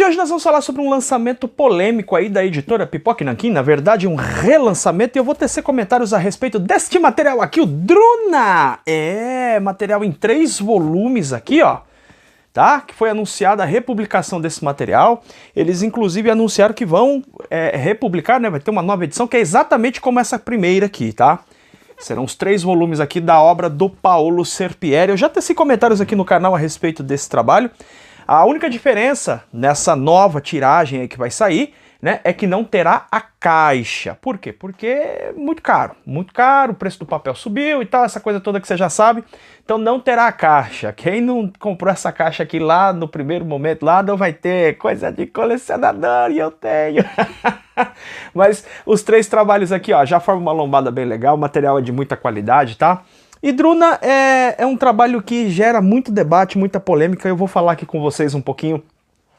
de hoje nós vamos falar sobre um lançamento polêmico aí da editora Pipoca e Nanquim, na verdade um relançamento, e eu vou tecer comentários a respeito deste material aqui, o Druna! Material em 3 volumes aqui, ó, tá? Que foi anunciada a republicação desse material. Eles inclusive anunciaram que vão republicar, né? Vai ter uma nova edição que é exatamente como essa primeira aqui, tá? Serão os 3 volumes aqui da obra do Paolo Serpieri. Eu já teci comentários aqui no canal a respeito desse trabalho. A única diferença nessa nova tiragem aí que vai sair, né, é que não terá a caixa. Por quê? Porque é muito caro, o preço do papel subiu e tal, essa coisa toda que você já sabe. Então não terá a caixa. Quem não comprou essa caixa aqui lá no primeiro momento, lá não vai ter, coisa de colecionador, e eu tenho. Mas os 3 trabalhos aqui, ó, já formam uma lombada bem legal, o material é de muita qualidade, tá? E Druna é um trabalho que gera muito debate, muita polêmica. Eu vou falar aqui com vocês um pouquinho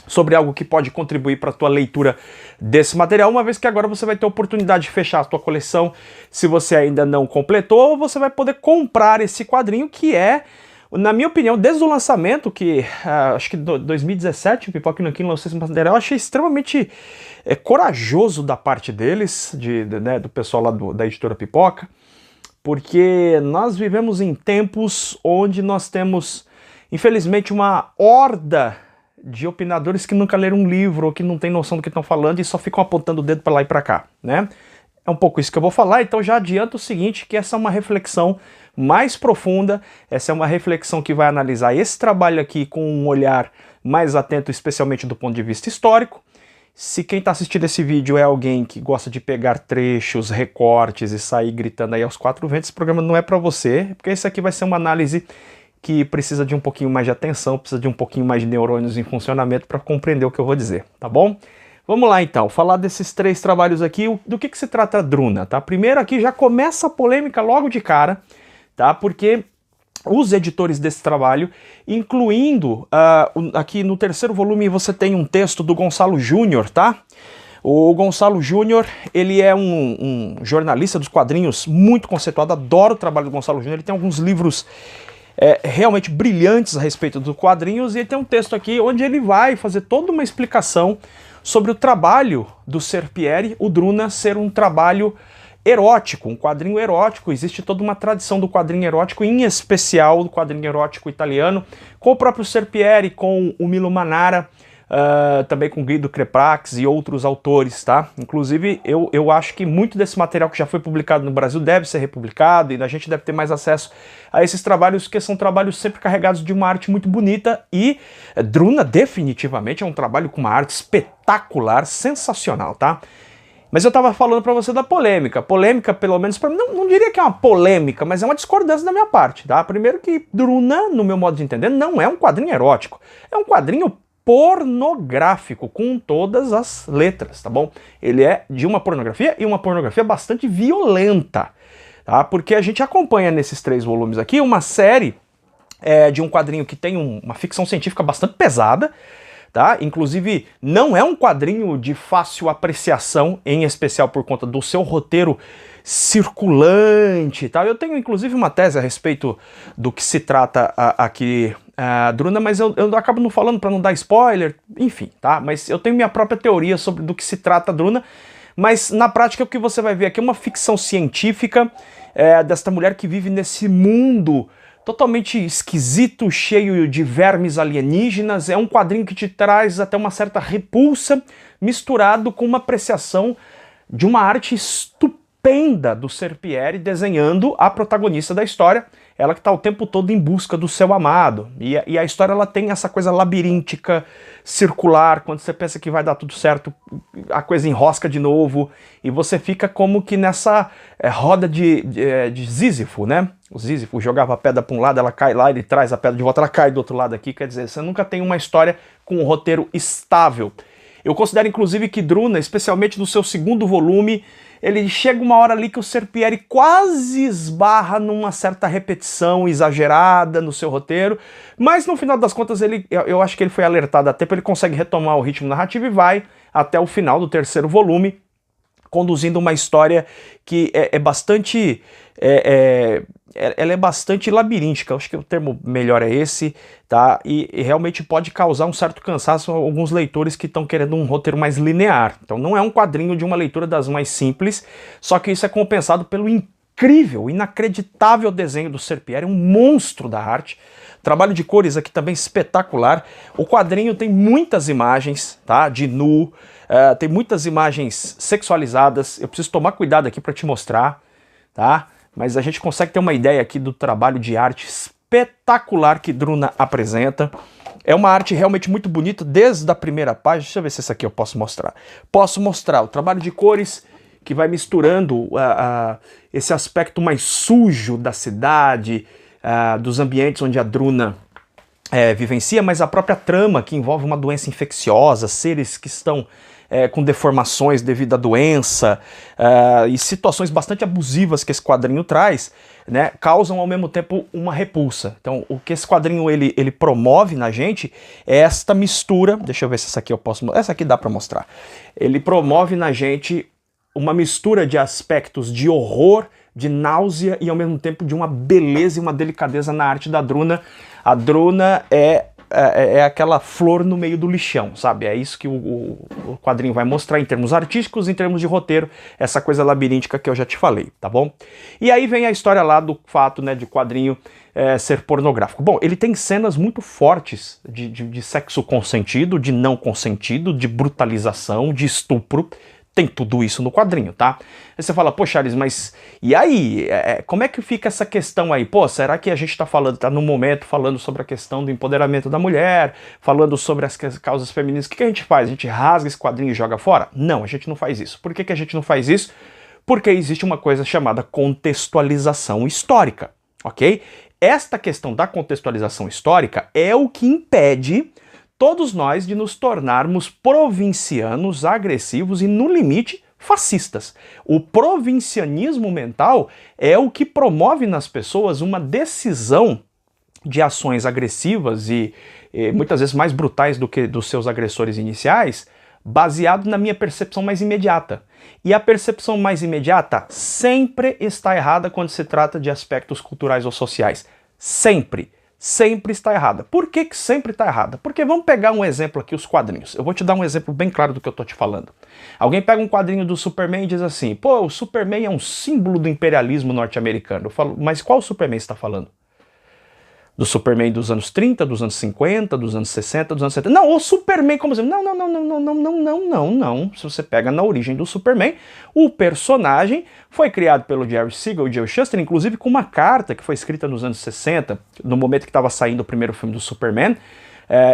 sobre algo que pode contribuir para a tua leitura desse material, uma vez que agora você vai ter a oportunidade de fechar a tua coleção. Se você ainda não completou, você vai poder comprar esse quadrinho que é, na minha opinião, desde o lançamento, que acho que 2017 o Pipoca e Nanquim lançou esse material, eu achei extremamente corajoso da parte deles, né, do pessoal lá da editora Pipoca, porque nós vivemos em tempos onde nós temos, infelizmente, uma horda de opinadores que nunca leram um livro ou que não tem noção do que estão falando e só ficam apontando o dedo para lá e para cá, né? É um pouco isso que eu vou falar, então já adianto o seguinte, que essa é uma reflexão mais profunda, essa é uma reflexão que vai analisar esse trabalho aqui com um olhar mais atento, especialmente do ponto de vista histórico. Se quem está assistindo esse vídeo é alguém que gosta de pegar trechos, recortes e sair gritando aí aos 4 ventos, esse programa não é para você, porque esse aqui vai ser uma análise que precisa de um pouquinho mais de atenção, precisa de um pouquinho mais de neurônios em funcionamento para compreender o que eu vou dizer, tá bom? Vamos lá então, falar desses 3 trabalhos aqui, do que se trata a Druna, tá? Primeiro aqui já começa a polêmica logo de cara, tá? Porque os editores desse trabalho, incluindo aqui no 3º volume você tem um texto do Gonçalo Júnior, tá? O Gonçalo Júnior, ele é um jornalista dos quadrinhos muito conceituado, adoro o trabalho do Gonçalo Júnior, ele tem alguns livros realmente brilhantes a respeito dos quadrinhos, e ele tem um texto aqui onde ele vai fazer toda uma explicação sobre o trabalho do Serpieri, o Druna, ser um trabalho erótico, um quadrinho erótico. Existe toda uma tradição do quadrinho erótico, em especial do quadrinho erótico italiano, com o próprio Serpieri, com o Milo Manara, também com Guido Crepax e outros autores, tá? Inclusive, eu acho que muito desse material que já foi publicado no Brasil deve ser republicado, e a gente deve ter mais acesso a esses trabalhos, que são trabalhos sempre carregados de uma arte muito bonita, e Druna definitivamente é um trabalho com uma arte espetacular, sensacional, tá? Mas eu tava falando pra você da polêmica. Polêmica, pelo menos pra mim, não diria que é uma polêmica, mas é uma discordância da minha parte, tá? Primeiro que Druna, no meu modo de entender, não é um quadrinho erótico. É um quadrinho pornográfico, com todas as letras, tá bom? Ele é de uma pornografia, e uma pornografia bastante violenta, tá? Porque a gente acompanha nesses 3 volumes aqui uma série de um quadrinho que tem uma ficção científica bastante pesada, tá? Inclusive, não é um quadrinho de fácil apreciação, em especial por conta do seu roteiro circulante, tá? Eu tenho inclusive uma tese a respeito do que se trata aqui, Druna, mas eu acabo não falando para não dar spoiler, enfim, tá? Mas eu tenho minha própria teoria sobre do que se trata Druna, mas na prática o que você vai ver aqui é uma ficção científica desta mulher que vive nesse mundo totalmente esquisito, cheio de vermes alienígenas. É um quadrinho que te traz até uma certa repulsa, misturado com uma apreciação de uma arte estupenda do Serpieri desenhando a protagonista da história, ela que está o tempo todo em busca do seu amado. E a história ela tem essa coisa labiríntica, circular, quando você pensa que vai dar tudo certo, a coisa enrosca de novo, e você fica como que nessa roda de Sísifo, né? O Sísifo jogava a pedra para um lado, ela cai lá, ele traz a pedra de volta, ela cai do outro lado aqui, quer dizer, você nunca tem uma história com um roteiro estável. Eu considero inclusive que Druna, especialmente no seu 2º volume, ele chega uma hora ali que o Serpieri quase esbarra numa certa repetição exagerada no seu roteiro, mas no final das contas eu acho que ele foi alertado a tempo, ele consegue retomar o ritmo narrativo e vai até o final do 3º volume, conduzindo uma história que é bastante... ela é bastante labiríntica, acho que o termo melhor é esse, tá? E realmente pode causar um certo cansaço a alguns leitores que estão querendo um roteiro mais linear. Então não é um quadrinho de uma leitura das mais simples, só que isso é compensado pelo incrível, inacreditável desenho do Serpieri, um monstro da arte. Trabalho de cores aqui também espetacular. O quadrinho tem muitas imagens, tá? De nu, tem muitas imagens sexualizadas. Eu preciso tomar cuidado aqui para te mostrar, tá? Mas a gente consegue ter uma ideia aqui do trabalho de arte espetacular que Druna apresenta. É uma arte realmente muito bonita desde a primeira página. Deixa eu ver se esse aqui eu posso mostrar. Posso mostrar o trabalho de cores que vai misturando esse aspecto mais sujo da cidade, dos ambientes onde a Druna vivencia, mas a própria trama que envolve uma doença infecciosa, seres que estão com deformações devido à doença, e situações bastante abusivas que esse quadrinho traz, né, causam ao mesmo tempo uma repulsa. Então o que esse quadrinho ele promove na gente é esta mistura, deixa eu ver se essa aqui eu posso, essa aqui dá para mostrar, ele promove na gente uma mistura de aspectos de horror, de náusea e ao mesmo tempo de uma beleza e uma delicadeza na arte da Druna. A Druna é aquela flor no meio do lixão, sabe? É isso que o quadrinho vai mostrar em termos artísticos, em termos de roteiro, essa coisa labiríntica que eu já te falei, tá bom? E aí vem a história lá do fato, né, de quadrinho ser pornográfico. Bom, ele tem cenas muito fortes de sexo consentido, de não consentido, de brutalização, de estupro. Tem tudo isso no quadrinho, tá? Aí você fala, pô, Charles, mas e aí? Como é que fica essa questão aí? Pô, será que a gente tá no momento falando sobre a questão do empoderamento da mulher, falando sobre as causas femininas? O que a gente faz? A gente rasga esse quadrinho e joga fora? Não, a gente não faz isso. Por que a gente não faz isso? Porque existe uma coisa chamada contextualização histórica, ok? Esta questão da contextualização histórica é o que impede todos nós de nos tornarmos provincianos, agressivos e, no limite, fascistas. O provincianismo mental é o que promove nas pessoas uma decisão de ações agressivas e muitas vezes mais brutais do que dos seus agressores iniciais, baseado na minha percepção mais imediata. E a percepção mais imediata sempre está errada quando se trata de aspectos culturais ou sociais. Sempre. Sempre está errada. Por que sempre está errada? Porque vamos pegar um exemplo aqui, os quadrinhos. Eu vou te dar um exemplo bem claro do que eu tô te falando. Alguém pega um quadrinho do Superman e diz assim, pô, o Superman é um símbolo do imperialismo norte-americano. Eu falo, mas qual Superman você está falando? Do Superman dos anos 30, dos anos 50, dos anos 60, dos anos 70. Não, o Superman como exemplo. Não. Se você pega na origem do Superman, o personagem foi criado pelo Jerry Siegel e Joe Shuster, inclusive com uma carta que foi escrita nos anos 60, no momento que estava saindo o primeiro filme do Superman.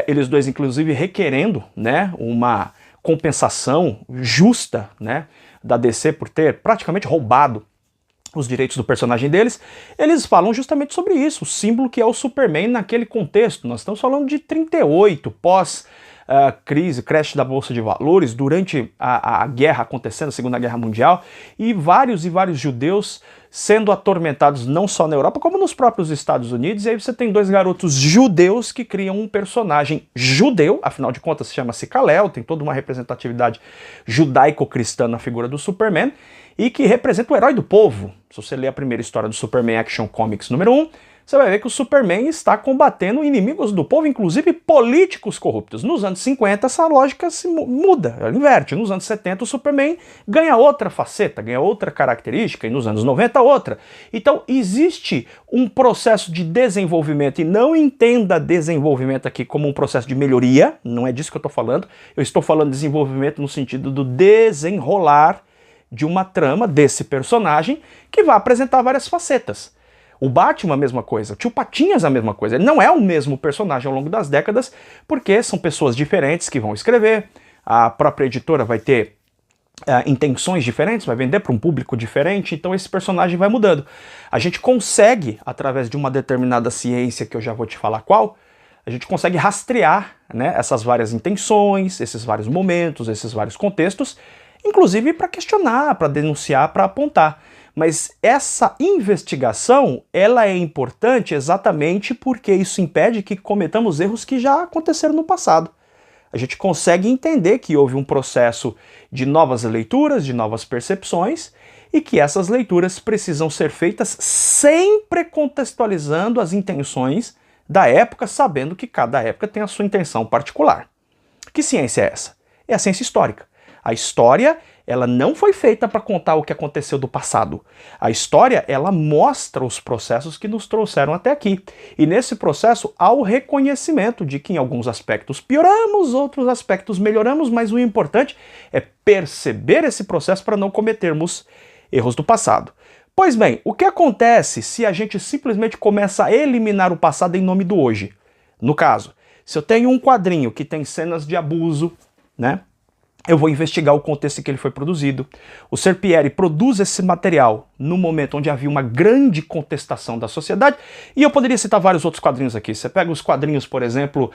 Eles dois, inclusive, requerendo, né, uma compensação justa, né, da DC por ter praticamente roubado os direitos do personagem deles. Eles falam justamente sobre isso, o símbolo que é o Superman naquele contexto. Nós estamos falando de 38, pós crash da Bolsa de Valores, durante a guerra acontecendo, a Segunda Guerra Mundial, e vários judeus sendo atormentados não só na Europa, como nos próprios Estados Unidos. E aí você tem dois garotos judeus que criam um personagem judeu, afinal de contas chama-se Kal-El, tem toda uma representatividade judaico-cristã na figura do Superman, e que representa o herói do povo. Se você ler a primeira história do Superman Action Comics número 1, você vai ver que o Superman está combatendo inimigos do povo, inclusive políticos corruptos. Nos anos 50 essa lógica se muda, ela inverte. Nos anos 70 o Superman ganha outra faceta, ganha outra característica, e nos anos 90 outra. Então existe um processo de desenvolvimento, e não entenda desenvolvimento aqui como um processo de melhoria, não é disso que eu estou falando. Eu estou falando de desenvolvimento no sentido do desenrolar de uma trama desse personagem que vai apresentar várias facetas. O Batman a mesma coisa, o Tio Patinhas a mesma coisa. Ele não é o mesmo personagem ao longo das décadas, porque são pessoas diferentes que vão escrever, a própria editora vai ter intenções diferentes, vai vender para um público diferente, então esse personagem vai mudando. A gente consegue, através de uma determinada ciência, que eu já vou te falar qual, a gente consegue rastrear, né, essas várias intenções, esses vários momentos, esses vários contextos, inclusive para questionar, para denunciar, para apontar. Mas essa investigação, ela é importante exatamente porque isso impede que cometamos erros que já aconteceram no passado. a gente consegue entender que houve um processo de novas leituras, de novas percepções, e que essas leituras precisam ser feitas sempre contextualizando as intenções da época, sabendo que cada época tem a sua intenção particular. Que ciência é essa? É a ciência histórica. A história, ela não foi feita para contar o que aconteceu do passado. A história, ela mostra os processos que nos trouxeram até aqui. E nesse processo há o reconhecimento de que em alguns aspectos pioramos, outros aspectos melhoramos, mas o importante é perceber esse processo para não cometermos erros do passado. Pois bem, o que acontece se a gente simplesmente começa a eliminar o passado em nome do hoje? No caso, se eu tenho um quadrinho que tem cenas de abuso, né? Eu vou investigar o contexto em que ele foi produzido. O Serpieri produz esse material no momento onde havia uma grande contestação da sociedade, e eu poderia citar vários outros quadrinhos aqui. Você pega os quadrinhos, por exemplo,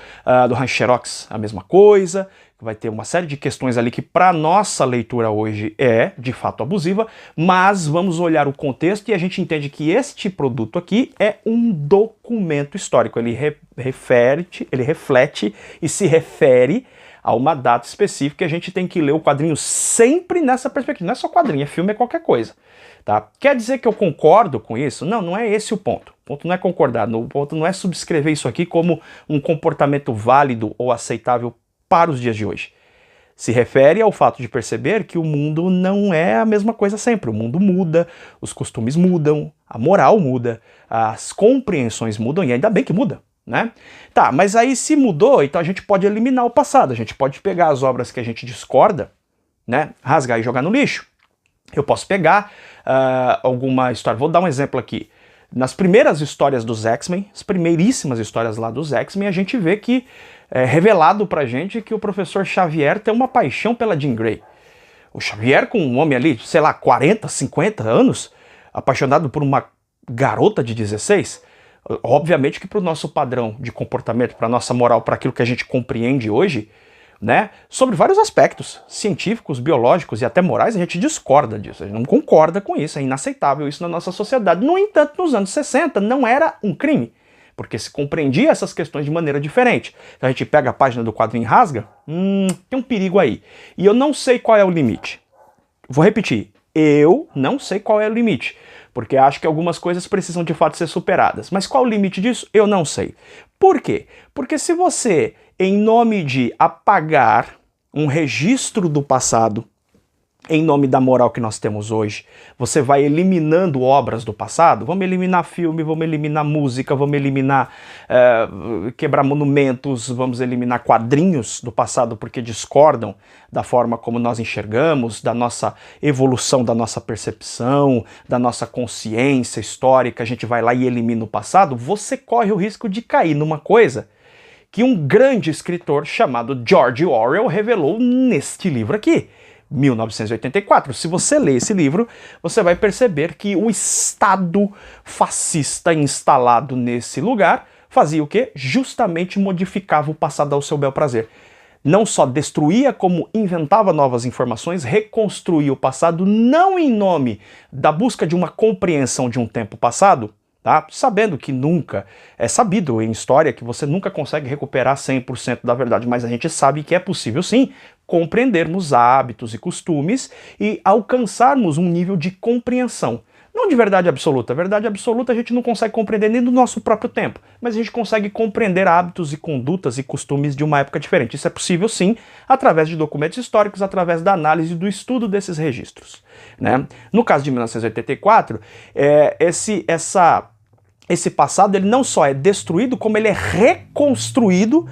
do Hans Xerox, a mesma coisa, vai ter uma série de questões ali que para nossa leitura hoje é, de fato, abusiva, mas vamos olhar o contexto e a gente entende que este produto aqui é um documento histórico. Ele reflete e se refere a uma data específica, e a gente tem que ler o quadrinho sempre nessa perspectiva. Não é só quadrinho, é filme, é qualquer coisa. Tá? Quer dizer que eu concordo com isso? Não, não é esse o ponto. O ponto não é concordar, o ponto não é subscrever isso aqui como um comportamento válido ou aceitável para os dias de hoje. Se refere ao fato de perceber que o mundo não é a mesma coisa sempre. O mundo muda, os costumes mudam, a moral muda, as compreensões mudam, e ainda bem que muda. Né? Tá, mas aí se mudou, então a gente pode eliminar o passado, a gente pode pegar as obras que a gente discorda, né, rasgar e jogar no lixo. Eu posso pegar alguma história, vou dar um exemplo aqui. Nas primeiras histórias dos X-Men, as primeiríssimas histórias lá dos X-Men, a gente vê que é revelado pra gente que o professor Xavier tem uma paixão pela Jean Grey. O Xavier, com um homem ali, sei lá, 40, 50 anos, apaixonado por uma garota de 16, obviamente que para o nosso padrão de comportamento, para a nossa moral, para aquilo que a gente compreende hoje, né, sobre vários aspectos científicos, biológicos e até morais, a gente discorda disso, a gente não concorda com isso, é inaceitável isso na nossa sociedade. No entanto, nos anos 60 não era um crime, porque se compreendia essas questões de maneira diferente. Então a gente pega a página do quadrinho e rasga, tem um perigo aí. E eu não sei qual é o limite. Vou repetir, eu não sei qual é o limite, porque acho que algumas coisas precisam de fato ser superadas. Mas qual o limite disso? Eu não sei. Por quê? Porque se você, em nome de apagar um registro do passado, em nome da moral que nós temos hoje, você vai eliminando obras do passado, vamos eliminar filme, vamos eliminar música, vamos eliminar, quebrar monumentos, vamos eliminar quadrinhos do passado porque discordam da forma como nós enxergamos, da nossa evolução, da nossa percepção, da nossa consciência histórica, a gente vai lá e elimina o passado, você corre o risco de cair numa coisa que um grande escritor chamado George Orwell revelou neste livro aqui, 1984. Se você ler esse livro, você vai perceber que o Estado fascista instalado nesse lugar fazia o quê? Justamente modificava o passado ao seu bel prazer. Não só destruía, como inventava novas informações, reconstruía o passado, não em nome da busca de uma compreensão de um tempo passado, tá? Sabendo que nunca, é sabido em história que você nunca consegue recuperar 100% da verdade, mas a gente sabe que é possível sim compreendermos hábitos e costumes e alcançarmos um nível de compreensão. Não de verdade absoluta. Verdade absoluta a gente não consegue compreender nem do nosso próprio tempo, mas a gente consegue compreender hábitos e condutas e costumes de uma época diferente. Isso é possível sim, através de documentos históricos, através da análise e do estudo desses registros, né? No caso de 1984, esse passado ele não só é destruído, como ele é reconstruído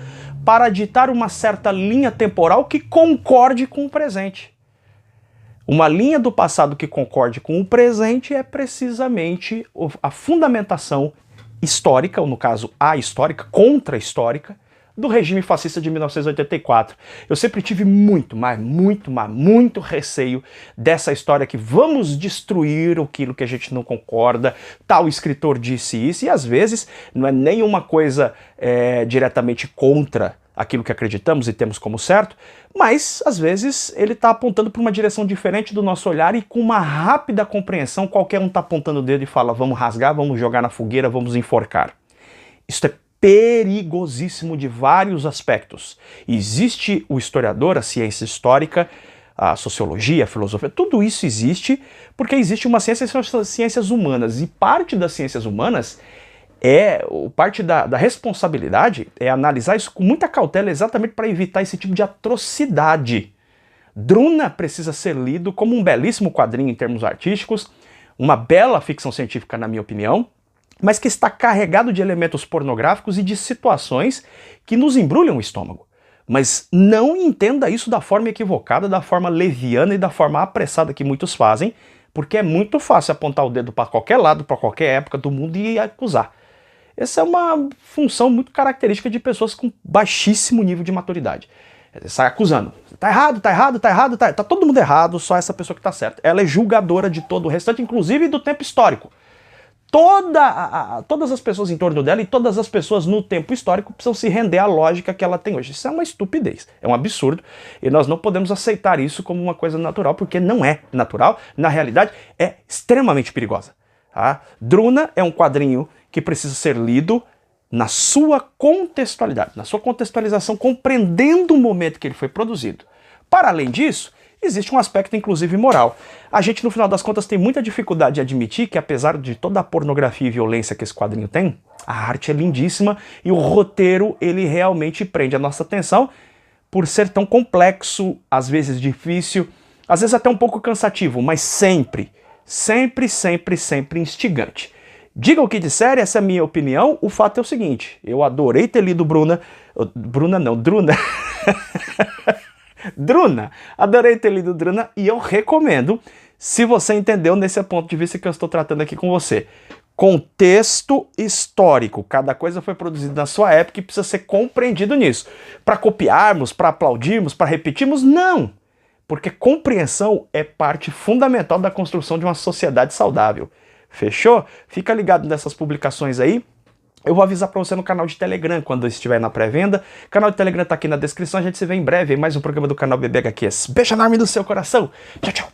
para ditar uma certa linha temporal que concorde com o presente. Uma linha do passado que concorde com o presente é precisamente a fundamentação histórica, ou no caso contra-histórica, do regime fascista de 1984. Eu sempre tive muito receio dessa história que vamos destruir aquilo que a gente não concorda, tal escritor disse isso, e às vezes não é nenhuma coisa diretamente contra aquilo que acreditamos e temos como certo, mas às vezes ele está apontando para uma direção diferente do nosso olhar e com uma rápida compreensão qualquer um está apontando o dedo e fala vamos rasgar, vamos jogar na fogueira, vamos enforcar. Isso é perigosíssimo de vários aspectos. Existe o historiador, a ciência histórica, a sociologia, a filosofia, tudo isso existe porque existe uma ciência que são as ciências humanas, e parte das ciências humanas parte da responsabilidade é analisar isso com muita cautela exatamente para evitar esse tipo de atrocidade. Druna precisa ser lido como um belíssimo quadrinho em termos artísticos, uma bela ficção científica na minha opinião, mas que está carregado de elementos pornográficos e de situações que nos embrulham o estômago. Mas não entenda isso da forma equivocada, da forma leviana e da forma apressada que muitos fazem, porque é muito fácil apontar o dedo para qualquer lado, para qualquer época do mundo e acusar. Essa é uma função muito característica de pessoas com baixíssimo nível de maturidade. Sai acusando. Tá errado, tá errado, tá errado, tá todo mundo errado, só essa pessoa que tá certa. Ela é julgadora de todo o restante, inclusive do tempo histórico. Todas as pessoas em torno dela e todas as pessoas no tempo histórico precisam se render à lógica que ela tem hoje. Isso é uma estupidez, é um absurdo, e nós não podemos aceitar isso como uma coisa natural, porque não é natural, na realidade é extremamente perigosa. Tá? Druna é um quadrinho que precisa ser lido na sua contextualidade, na sua contextualização, compreendendo o momento que ele foi produzido. Para além disso, existe um aspecto inclusive moral. A gente, no final das contas, tem muita dificuldade de admitir que, apesar de toda a pornografia e violência que esse quadrinho tem, a arte é lindíssima e o roteiro, ele realmente prende a nossa atenção por ser tão complexo, às vezes difícil, às vezes até um pouco cansativo, mas sempre, sempre, sempre, sempre instigante. Diga o que disser, essa é a minha opinião. O fato é o seguinte, eu adorei ter lido Druna. Druna, adorei ter lido Druna e eu recomendo, se você entendeu nesse ponto de vista que eu estou tratando aqui com você. Contexto histórico, cada coisa foi produzida na sua época e precisa ser compreendido nisso. Para copiarmos, para aplaudirmos, para repetirmos, não! Porque compreensão é parte fundamental da construção de uma sociedade saudável. Fechou? Fica ligado nessas publicações aí. Eu vou avisar pra você no canal de Telegram quando estiver na pré-venda. O canal de Telegram tá aqui na descrição. A gente se vê em breve em mais um programa do canal BB HQs. Beijo enorme no seu coração. Tchau, tchau.